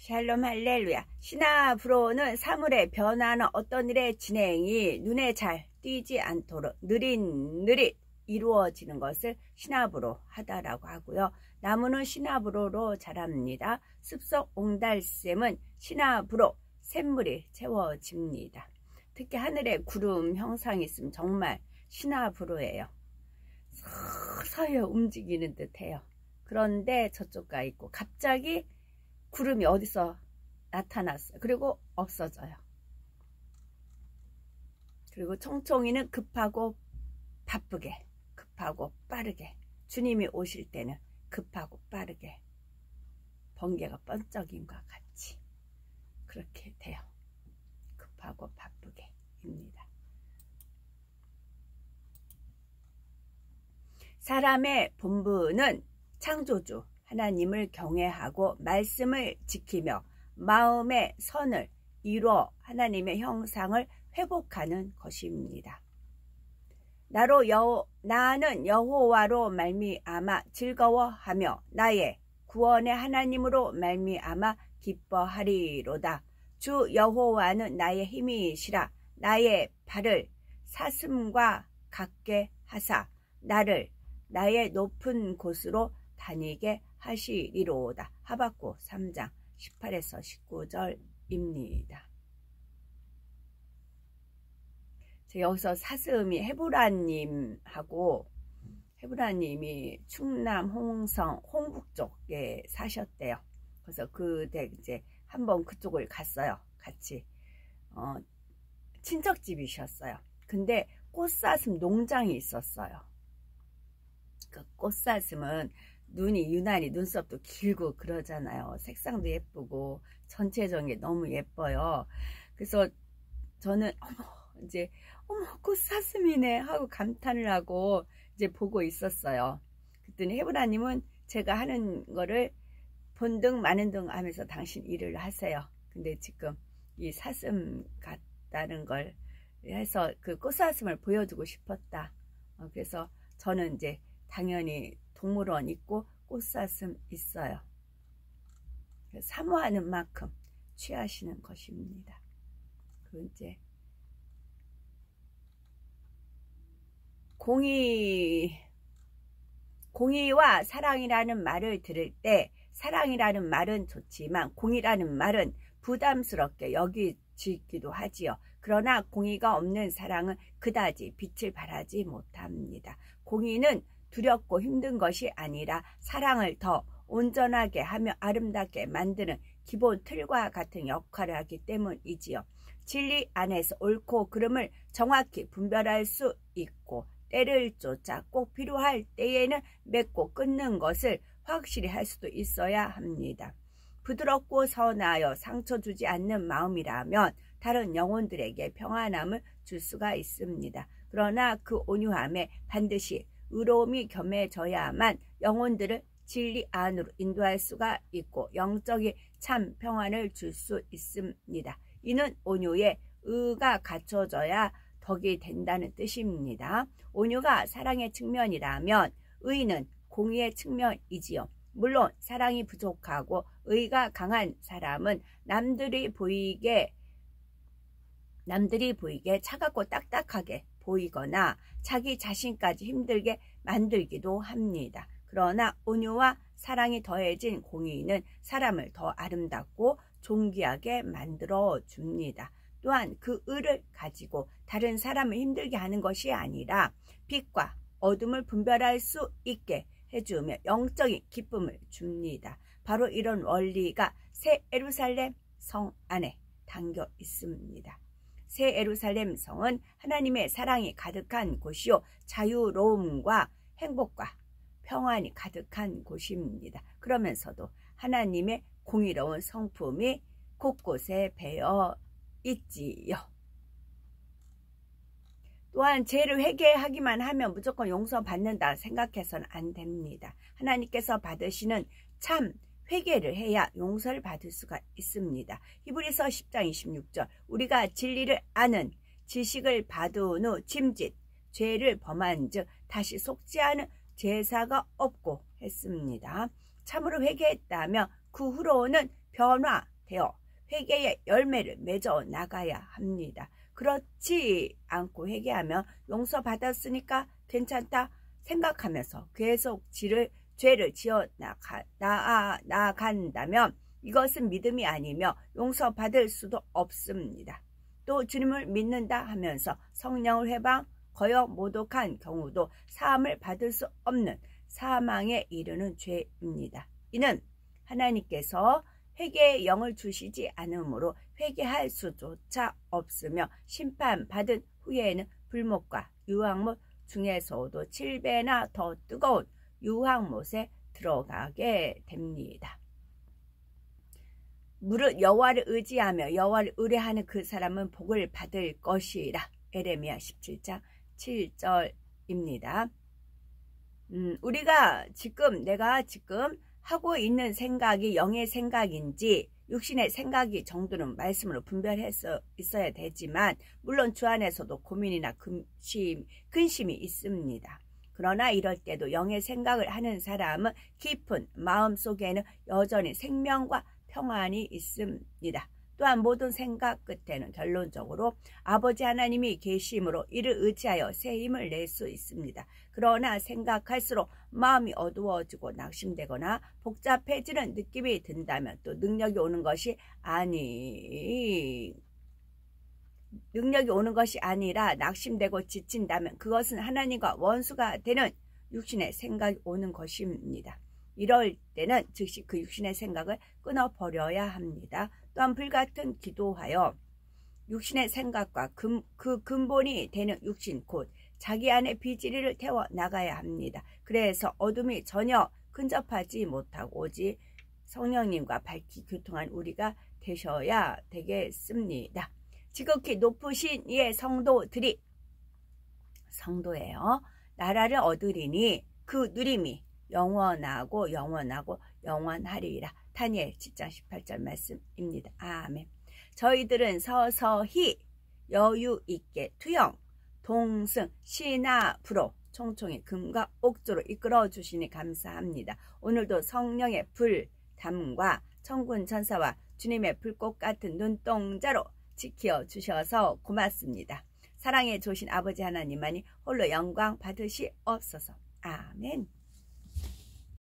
샬롬 할렐루야. 신압으로는 사물의 변화나 어떤 일의 진행이 눈에 잘 띄지 않도록 느릿느릿 이루어지는 것을 신압으로 하다라고 하고요. 나무는 신압으로로 자랍니다. 숲속 옹달샘은 신압으로 샘물이 채워집니다. 특히 하늘에 구름 형상이 있으면 정말 신압으로예요. 서서히 움직이는 듯해요. 그런데 저쪽 가 있고 갑자기 구름이 어디서 나타났어요. 그리고 없어져요. 그리고 청총이는 급하고 바쁘게, 급하고 빠르게, 주님이 오실 때는 급하고 빠르게, 번개가 번쩍임과 같이 그렇게 돼요. 급하고 바쁘게 입니다. 사람의 본분은 창조주 하나님을 경외하고 말씀을 지키며 마음의 선을 이루어 하나님의 형상을 회복하는 것입니다. 나는 여호와로 말미암아 즐거워하며 나의 구원의 하나님으로 말미암아 기뻐하리로다. 주 여호와는 나의 힘이시라. 나의 발을 사슴과 같게 하사 나를 나의 높은 곳으로 다니게 하시리로다. 하박국 3장 18에서 19절입니다. 여기서 사슴이 헤브라님이 충남 홍성 홍북 쪽에 사셨대요. 그래서 그때 이제 한번 그쪽을 갔어요. 같이 친척집이셨어요. 근데 꽃사슴 농장이 있었어요. 그 꽃사슴은 눈이 유난히 눈썹도 길고 그러잖아요. 색상도 예쁘고 전체적인 게 너무 예뻐요. 그래서 저는 어머 꽃사슴이네 하고 감탄을 하고 이제 보고 있었어요. 그랬더니 헤브라님은 제가 하는 거를 본등 마는 등 하면서 당신 일을 하세요. 근데 지금 이 사슴 같다는 걸 해서 그 꽃사슴을 보여주고 싶었다. 그래서 저는 이제 당연히 동물원 있고 꽃사슴 있어요. 사모하는 만큼 취하시는 것입니다. 그 이제 공의와 사랑이라는 말을 들을 때 사랑이라는 말은 좋지만 공의라는 말은 부담스럽게 여기지기도 하지요. 그러나 공의가 없는 사랑은 그다지 빛을 발하지 못합니다. 공의는 두렵고 힘든 것이 아니라 사랑을 더 온전하게 하며 아름답게 만드는 기본 틀과 같은 역할을 하기 때문이지요. 진리 안에서 옳고 그름을 정확히 분별할 수 있고 때를 쫓아 꼭 필요할 때에는 맺고 끊는 것을 확실히 할 수도 있어야 합니다. 부드럽고 선하여 상처 주지 않는 마음이라면 다른 영혼들에게 평안함을 줄 수가 있습니다. 그러나 그 온유함에 반드시 의로움이 겸해져야만 영혼들을 진리 안으로 인도할 수가 있고 영적인 참 평안을 줄 수 있습니다. 이는 온유에 의가 갖춰져야 덕이 된다는 뜻입니다. 온유가 사랑의 측면이라면 의는 공의의 측면이지요. 물론 사랑이 부족하고 의가 강한 사람은 남들이 보이게 차갑고 딱딱하게 보이거나 자기 자신까지 힘들게 만들기도 합니다. 그러나 온유와 사랑이 더해진 공의는 사람을 더 아름답고 존귀하게 만들어 줍니다. 또한 그 의를 가지고 다른 사람을 힘들게 하는 것이 아니라 빛과 어둠을 분별할 수 있게 해주며 영적인 기쁨을 줍니다. 바로 이런 원리가 새 예루살렘 성 안에 담겨 있습니다. 새 예루살렘 성은 하나님의 사랑이 가득한 곳이요 자유로움과 행복과 평안이 가득한 곳입니다. 그러면서도 하나님의 공의로운 성품이 곳곳에 배어 있지요. 또한 죄를 회개하기만 하면 무조건 용서받는다 생각해서는 안 됩니다. 하나님께서 받으시는 참 회개를 해야 용서를 받을 수가 있습니다. 히브리서 10장 26절 우리가 진리를 아는 지식을 받은 후 짐짓 죄를 범한 즉 다시 속지 않은 제사가 없고 했습니다. 참으로 회개했다면 그 후로는 변화 되어 회개의 열매를 맺어 나가야 합니다. 그렇지 않고 회개하면 용서받았으니까 괜찮다 생각하면서 계속 죄를 지어 나간다면 이것은 믿음이 아니며 용서받을 수도 없습니다. 또 주님을 믿는다 하면서 성령을 회방 거역 모독한 경우도 사함을 받을 수 없는 사망에 이르는 죄입니다. 이는 하나님께서 회개의 영을 주시지 않으므로 회개할 수조차 없으며 심판받은 후에는 불못과 유황못 중에서도 7배나 더 뜨거운 유황못에 들어가게 됩니다. 무릇 여호와를 의지하며 여호와를 의뢰하는 그 사람은 복을 받을 것이라. 에레미야 17장 7절입니다. 내가 지금 하고 있는 생각이 영의 생각인지 육신의 생각이 정도는 말씀으로 분별해서 있어야 되지만 물론 주 안에서도 고민이나 근심이 있습니다. 그러나 이럴 때도 영의 생각을 하는 사람은 깊은 마음속에는 여전히 생명과 평안이 있습니다. 또한 모든 생각 끝에는 결론적으로 아버지 하나님이 계심으로 이를 의지하여 새 힘을 낼 수 있습니다. 그러나 생각할수록 마음이 어두워지고 낙심되거나 복잡해지는 느낌이 든다면 또 능력이 오는 것이 아니라 낙심되고 지친다면 그것은 하나님과 원수가 되는 육신의 생각이 오는 것입니다. 이럴 때는 즉시 그 육신의 생각을 끊어버려야 합니다. 또한 불같은 기도하여 육신의 생각과 그 근본이 되는 육신 곧 자기 안에 비지리를 태워 나가야 합니다. 그래서 어둠이 전혀 근접하지 못하고 오직 성령님과 밝히 교통한 우리가 되셔야 되겠습니다. 지극히 높으신 이의 성도예요. 나라를 얻으리니 그 누림이 영원하고 영원하리라. 다니엘 10장 18절 말씀입니다. 아멘. 저희들은 서서히 여유 있게 투영, 동승, 신하부로 총총히 금과 옥조로 이끌어 주시니 감사합니다. 오늘도 성령의 불담과 천군 천사와 주님의 불꽃 같은 눈동자로 지켜 주셔서 고맙습니다. 사랑에 조신 아버지 하나님만이 홀로 영광 받으시옵소서. 아멘.